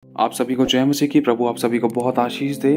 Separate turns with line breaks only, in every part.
आप सभी को जय मसीह की। प्रभु आप सभी को बहुत आशीष दे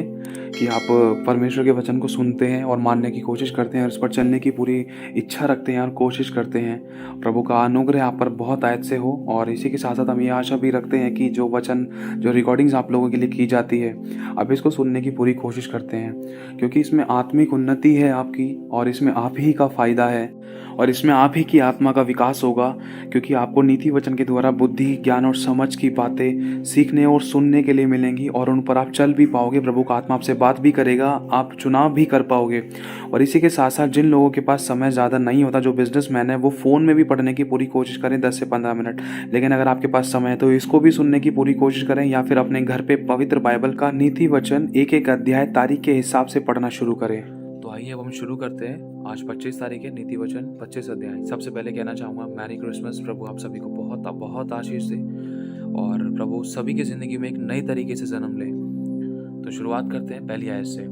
कि आप परमेश्वर के वचन को सुनते हैं और मानने की कोशिश करते हैं और इस पर चलने की पूरी इच्छा रखते हैं और कोशिश करते हैं। प्रभु का अनुग्रह आप पर बहुत आयत से हो। और इसी के साथ साथ हम ये आशा भी रखते हैं कि जो वचन जो रिकॉर्डिंग्स आप लोगों के लिए की जाती है, आप इसको सुनने की पूरी कोशिश करते हैं, क्योंकि इसमें आत्मिक उन्नति है आपकी, और इसमें आप ही का फ़ायदा है, और इसमें आप ही की आत्मा का विकास होगा। क्योंकि आपको नीति वचन के द्वारा बुद्धि, ज्ञान और समझ की बातें सीखने और सुनने के लिए मिलेंगी, और उन पर आप चल भी पाओगे। प्रभु का आत्मा आपसे बात भी करेगा, आप चुनाव भी कर पाओगे। और इसी के साथ साथ जिन लोगों के पास समय ज़्यादा नहीं होता, जो बिजनेसमैन है, वो फ़ोन में भी पढ़ने की पूरी कोशिश करें 10 से 15 मिनट। लेकिन अगर आपके पास समय है तो इसको भी सुनने की पूरी कोशिश करें, या फिर अपने घर पे पवित्र बाइबल का नीति वचन एक एक अध्याय तारीख के हिसाब से पढ़ना शुरू करें। तो आइए अब हम शुरू करते हैं। आज 25 तारीख है, नीति वचन 25 अध्याय। सबसे पहले कहना चाहूँगा मैरी क्रिसमस। प्रभु आप सभी को बहुत बहुत आशीष दे, और प्रभु सभी की ज़िंदगी में एक नई तरीके से जन्म ले। तो शुरुआत करते हैं पहली आयत से।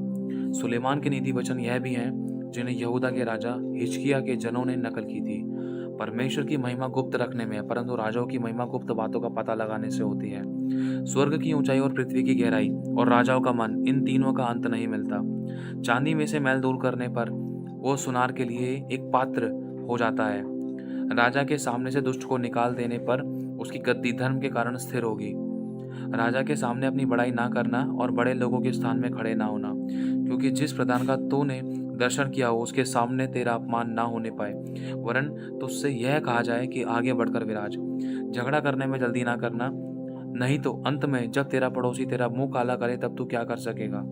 सुलेमान के नीति वचन यह भी हैं जिन्हें यहूदा के राजा हिजकिय्याह के जनों ने नकल की थी। परमेश्वर की महिमा गुप्त रखने में है, परंतु राजाओं की महिमा गुप्त बातों का पता लगाने से होती है। स्वर्ग की ऊंचाई और पृथ्वी की गहराई और राजाओं का मन, इन तीनों का अंत नहीं मिलता। चांदी में से मैल दूर करने पर वो सुनार के लिए एक पात्र हो जाता है। राजा के सामने से दुष्ट को निकाल देने पर उसकी गद्दी धर्म के कारण स्थिर होगी। राजा के सामने अपनी बड़ाई ना करना और बड़े लोगों के स्थान में खड़े ना होना, क्योंकि जिस प्रधान का तूने दर्शन किया हो उसके सामने तेरा अपमान ना होने पाए, वरन तुझसे यह कहा जाए कि आगे बढ़कर विराज। झगड़ा करने में जल्दी ना करना, नहीं तो अंत में जब तेरा पड़ोसी तेरा मुंह काला करे तब तू क्या कर सकेगा।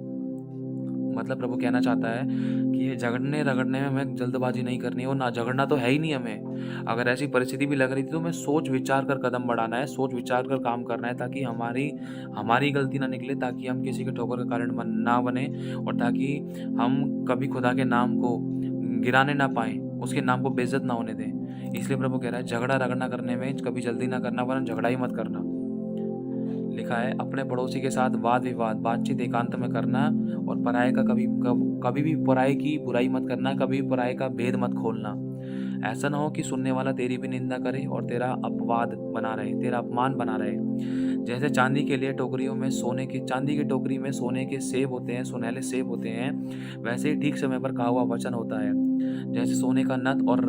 मतलब प्रभु कहना चाहता है कि ये झगड़ने रगड़ने में हमें जल्दबाजी नहीं करनी है, और ना झगड़ना तो है ही नहीं हमें। अगर ऐसी परिस्थिति भी लग रही थी तो हमें सोच विचार कर कदम बढ़ाना है, सोच विचार कर काम करना है, ताकि हमारी गलती ना निकले, ताकि हम किसी के ठोकर का कारण ना बने, और ताकि हम कभी खुदा के नाम को गिराने ना पाए, उसके नाम को बेइज्जत ना होने दें। इसलिए प्रभु कह रहा है झगड़ा रगड़ना करने में कभी जल्दी ना करना, वरन झगड़ा ही मत करना। लिखा है अपने पड़ोसी के साथ वाद विवाद बातचीत एकांत में करना, और पराये का कभी भी पराये की बुराई मत करना, कभी पराये का भेद मत खोलना। ऐसा ना हो कि सुनने वाला तेरी भी निंदा करे और तेरा अपवाद बना रहे, तेरा अपमान बना रहे। जैसे चांदी की टोकरी में सोने के सेब होते हैं, सुनहले सेब होते हैं, वैसे ही ठीक समय पर कहा हुआ वचन होता है। जैसे सोने का नथ और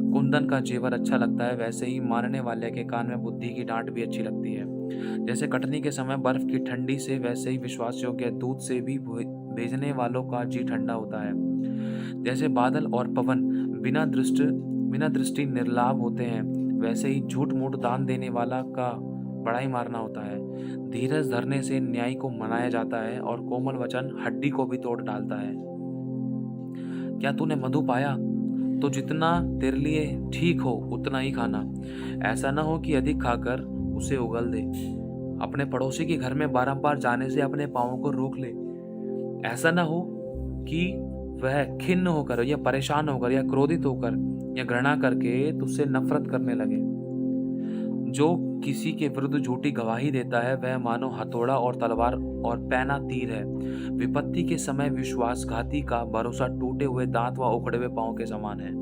कुंदन का जेवर अच्छा लगता है, वैसे ही मानने वाले के कान में बुद्धि की डांट भी अच्छी लगती है। जैसे कटनी के समय बर्फ की ठंडी से, वैसे ही विश्वास योग्य दूध से भी भेजने वालों का जी ठंडा होता है। जैसे बादल और पवन बिना दृष्टि निर्लाभ होते हैं, वैसे ही झूठ मूठ दान देने वाला का बड़ाई मारना होता है। धीरज धरने से न्याय को मनाया जाता है, और कोमल वचन हड्डी को भी तोड़ डालता है। क्या तूने मधु पाया तो जितना तेरे लिए ठीक हो उतना ही खाना। ऐसा ना हो कि अधिक खाकर उसे उगल दे। अपने पड़ोसी के घर में बारंबार जाने से अपने पाँवों को रोक ले। ऐसा ना हो कि वह खिन्न होकर या परेशान होकर या क्रोधित होकर या घृणा करके तुझसे नफरत करने लगे। जो किसी के विरुद्ध झूठी गवाही देता है वह मानो हथौड़ा और तलवार और पैना तीर है। विपत्ति के समय विश्वासघाती का भरोसा टूटे हुए दांत व उखड़े हुए पांव के समान है।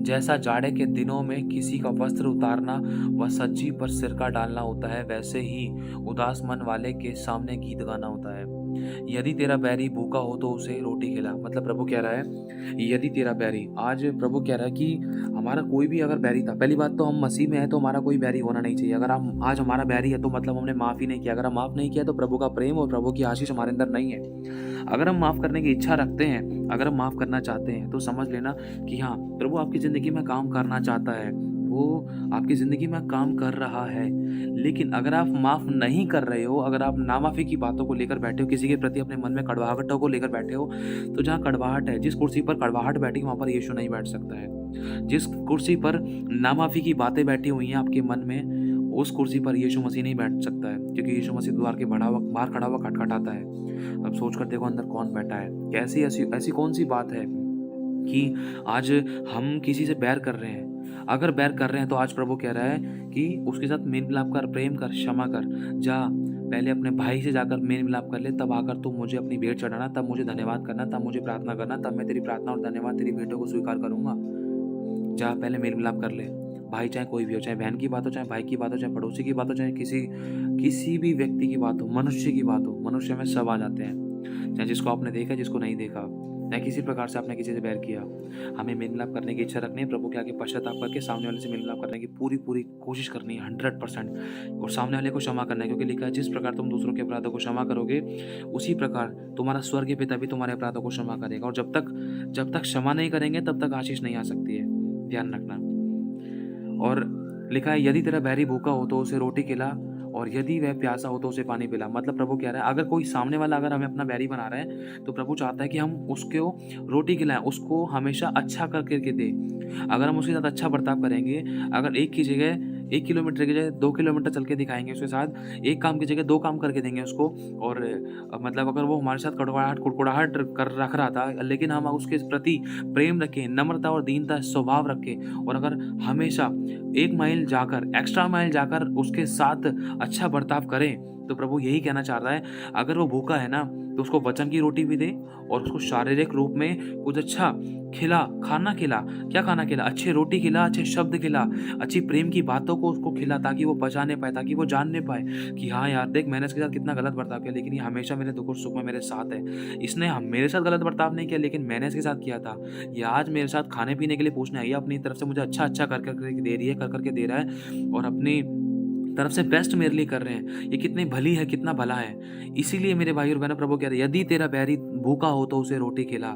जैसा जाड़े के दिनों में किसी का वस्त्र उतारना व सज्जी पर सिरका डालना होता है, वैसे ही उदास मन वाले के सामने गीत गाना होता है। यदि तेरा बैरी भूखा हो तो उसे रोटी खिला। मतलब प्रभु कह रहा है यदि तेरा बैरी, आज प्रभु कह रहा है कि हमारा कोई भी अगर बैरी था, पहली बात तो हम मसीह में है तो हमारा कोई बैरी होना नहीं चाहिए। अगर हम आज हमारा बैरी है तो मतलब हमने माफ़ ही नहीं किया। अगर हम माफ़ नहीं किया तो प्रभु का प्रेम और प्रभु की आशीष हमारे अंदर नहीं है। अगर हम माफ़ करने की इच्छा रखते हैं, अगर हम माफ़ करना चाहते हैं, तो समझ लेना कि हाँ, प्रभु आपकी ज़िंदगी में काम करना चाहता है, वो आपकी ज़िंदगी में काम कर रहा है। लेकिन अगर आप माफ़ नहीं कर रहे हो, अगर आप नामाफ़ी की बातों को लेकर बैठे हो, किसी के प्रति अपने मन में कड़वाहटों को लेकर बैठे हो, तो जहाँ कड़वाहट है, जिस कुर्सी पर कड़वाहट बैठी वहाँ पर यीशु नहीं बैठ सकता है। जिस कुर्सी पर नामाफ़ी की बातें बैठी हुई हैं आपके मन में, उस कुर्सी पर यीशु मसीह नहीं बैठ सकता है, क्योंकि यीशु मसीह द्वार के बाहर खड़ा हुआ खटखटाता है। अब सोच कर देखो अंदर कौन बैठा है। कैसी ऐसी कौन सी बात है कि आज हम किसी से बैर कर रहे हैं। अगर बैर कर रहे हैं तो आज प्रभु कह रहा है कि उसके साथ मेल मिलाप कर, प्रेम कर, क्षमा कर। जा पहले अपने भाई से जाकर मेल मिलाप कर ले, तब आकर तू मुझे अपनी भेंट चढ़ाना, तब मुझे धन्यवाद करना, तब मुझे प्रार्थना करना, तब मैं तेरी प्रार्थना और धन्यवाद तेरी भेंटों को स्वीकार करूंगा। जा पहले मेल मिलाप कर ले। भाई चाहे कोई भी हो, चाहे बहन की बात हो, चाहे भाई की बात हो, चाहे पड़ोसी की बात हो, चाहे किसी किसी भी व्यक्ति की बात हो, मनुष्य की बात हो, मनुष्य में सब आ जाते हैं। चाहे जिसको आपने देखा, जिसको नहीं देखा, चाहे किसी प्रकार से आपने किसी से बैर किया। हमें मेल मिलाप करने की इच्छा रखनी है, प्रभु के आगे पश्चाताप करके सामने वाले से मेल मिलाप करने की पूरी कोशिश करनी है 100%, और सामने वाले को क्षमा करना है, क्योंकि लिखा है जिस प्रकार तुम दूसरों के अपराधों को क्षमा करोगे उसी प्रकार तुम्हारा स्वर्गीय पिता भी तुम्हारे अपराधों को क्षमा करेगा। और जब तक क्षमा नहीं करेंगे तब तक आशीष नहीं आ सकती है, ध्यान रखना। और लिखा है यदि तेरा बैरी भूखा हो तो उसे रोटी खिला, और यदि वह प्यासा हो तो उसे पानी पिला। मतलब प्रभु कह रहा है अगर कोई सामने वाला अगर हमें अपना बैरी बना रहा है तो प्रभु चाहता है कि हम उसको रोटी खिलाएं, उसको हमेशा अच्छा करके दे। अगर हम उसके साथ अच्छा बर्ताव करेंगे, अगर एक की जगह 1 किलोमीटर की जगह 2 किलोमीटर चल के दिखाएंगे उसके साथ, एक काम की जगह 2 काम करके देंगे उसको, और मतलब अगर वो हमारे साथ कड़वाहट कुड़कुड़ाहट कर रख रहा था, लेकिन हम उसके प्रति प्रेम रखें, नम्रता और दीनता स्वभाव रखें, और अगर हमेशा 1 माइल जाकर, एक्स्ट्रा माइल जाकर उसके साथ अच्छा बर्ताव करें, तो प्रभु यही कहना चाह रहा है अगर वो भूखा है ना तो उसको वचन की रोटी भी दे, और उसको शारीरिक रूप में कुछ अच्छा खाना खिला। क्या खाना खिला? अच्छी रोटी खिला, अच्छे शब्द खिला, अच्छी प्रेम की बातों को उसको खिला, ताकि वो पहचाने पाए, ताकि वो जानने पाए कि हाँ यार देख मैंने इसके साथ कितना गलत बर्ताव किया, लेकिन ये हमेशा मेरे दुख और सुख में मेरे साथ है। इसने मेरे साथ गलत बर्ताव नहीं किया, लेकिन मैंने इसके साथ किया था। ये आज मेरे साथ खाने पीने के लिए पूछने आई है, अपनी तरफ से मुझे अच्छा कर करके दे रही है, कर करके दे रहा है, और अपनी तरफ से बेस्ट मेरे लिए कर रहे हैं। ये कितनी भली है, कितना भला है। इसीलिए मेरे भाई और बहनों, प्रभु कह रहे हैं यदि तेरा बैरी भूखा हो तो उसे रोटी खिला,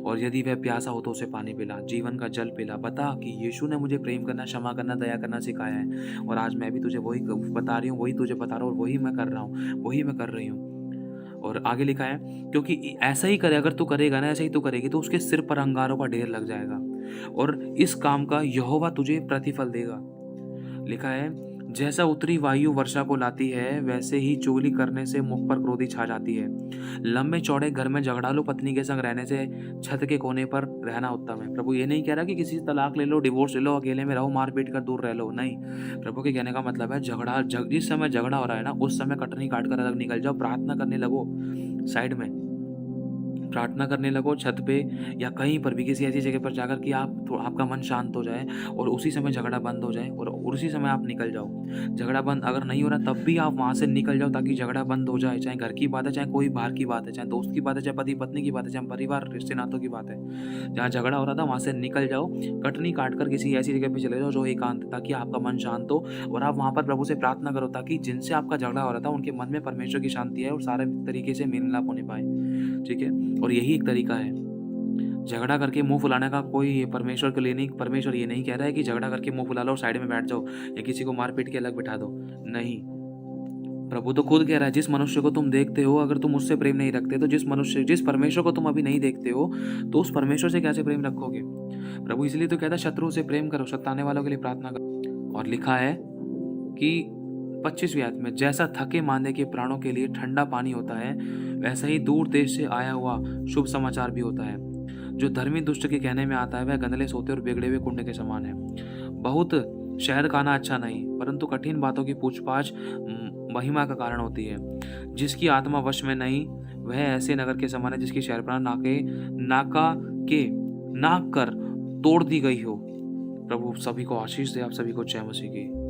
और यदि वह प्यासा हो तो उसे पानी पिला, जीवन का जल पिला। बता कि यीशु ने मुझे प्रेम करना, क्षमा करना, दया करना सिखाया है, और आज मैं भी तुझे वही बता रही हूँ, वही तुझे बता रहा हूँ, और वही मैं कर रहा हूँ, वही मैं कर रही हूँ। और आगे लिखा है क्योंकि ऐसा ही करे, अगर तू करेगा ना, ऐसा ही तू करेगी, तो उसके सिर पर अंगारों का ढेर लग जाएगा, और इस काम का यहोवा तुझे प्रतिफल देगा। लिखा है जैसा उत्तरी वायु वर्षा को लाती है, वैसे ही चुगली करने से मुख पर क्रोधी छा जाती है। लंबे चौड़े घर में झगड़ालू पत्नी के संग रहने से छत के कोने पर रहना उत्तम है। प्रभु ये नहीं कह रहा कि किसी से तलाक ले लो, डिवोर्स ले लो, अकेले में रहो, मार पीट कर दूर रह लो। नहीं, प्रभु के कहने का मतलब है जिस समय झगड़ा हो रहा है ना, उस समय कटनी काट कर अलग निकल जाओ, प्रार्थना करने लगो, साइड में प्रार्थना करने लगो, छत पे या कहीं पर भी किसी ऐसी जगह पर जाकर कि आपका मन शांत हो जाए, और उसी समय झगड़ा बंद हो जाए, और उसी समय आप निकल जाओ। झगड़ा बंद अगर नहीं हो रहा तब भी आप वहाँ से निकल जाओ, ताकि झगड़ा बंद हो जाए। चाहे घर की बात है, चाहे कोई बाहर की बात है, चाहे दोस्त की बात है, चाहे पति पत्नी की बात है, चाहे परिवार रिश्ते नातों की बात है, जहाँ झगड़ा हो रहा था वहाँ से निकल जाओ, कटनी काट कर किसी ऐसी जगह पर चले जाओ जो एकांत, ताकि आपका मन शांत हो, और आप वहाँ पर प्रभु से प्रार्थना करो, ताकि जिनसे आपका झगड़ा हो रहा था उनके मन में परमेश्वर की शांति है, और सारे तरीके से मेल मिलाप होने पाए। ठीक है, और यही एक तरीका है। झगड़ा करके मुंह फुलाने का कोई परमेश्वर के लिए नहीं, परमेश्वर ये नहीं कह रहा है कि झगड़ा करके मुंह फुला लो और साइड में बैठ जाओ, या किसी को मार पीट के अलग बिठा दो। नहीं, प्रभु तो खुद कह रहा है जिस मनुष्य को तुम देखते हो, अगर तुम उससे प्रेम नहीं रखते, तो जिस परमेश्वर को तुम अभी नहीं देखते हो, तो उस परमेश्वर से कैसे प्रेम रखोगे? प्रभु इसलिए तो कहता है शत्रु से प्रेम करो, सताने वालों के लिए प्रार्थना करो। और लिखा है कि 25वीं आयत में, जैसा थके मांदे के प्राणों के लिए ठंडा पानी होता है, वैसा ही दूर देश से आया हुआ शुभ समाचार भी होता है। जो धर्मी दुष्ट के कहने में आता है, वह गंदले सोते और बिगड़े हुए कुंडे के समान है। बहुत शहद खाना अच्छा नहीं, परंतु कठिन बातों की पूछपाछ महिमा का कारण होती है। जिसकी आत्मा वश में नहीं, वह ऐसे नगर के समान है जिसकी शहरपनाह नाक कर तोड़ दी गई हो। प्रभु सभी को आशीष दे। आप सभी को जय मसीह की।